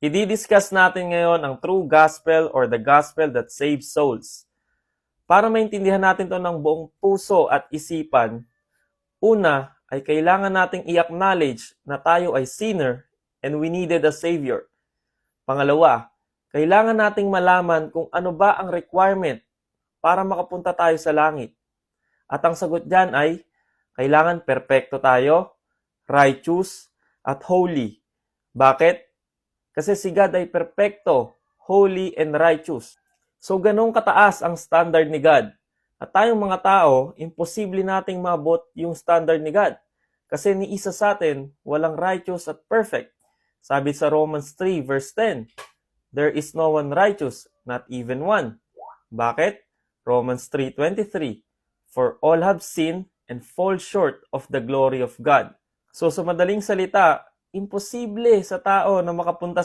I-discuss natin ngayon ang true gospel or the gospel that saves souls. Para maintindihan natin ito ng buong puso at isipan, una ay kailangan nating i-acknowledge na tayo ay sinner and we needed a savior. Pangalawa, kailangan nating malaman kung ano ba ang requirement para makapunta tayo sa langit. At ang sagot dyan ay, kailangan perpekto tayo, righteous, at holy. Bakit? Kasi si God ay perpekto, holy, and righteous. So ganun kataas ang standard ni God. At tayong mga tao, imposible nating maabot yung standard ni God. Kasi ni isa sa atin, walang righteous at perfect. Sabi sa Romans 3 verse 10, there is no one righteous, not even one. Bakit? Romans 3:23, for all have sinned and fall short of the glory of God. So sa madaling salita, imposible sa tao na makapunta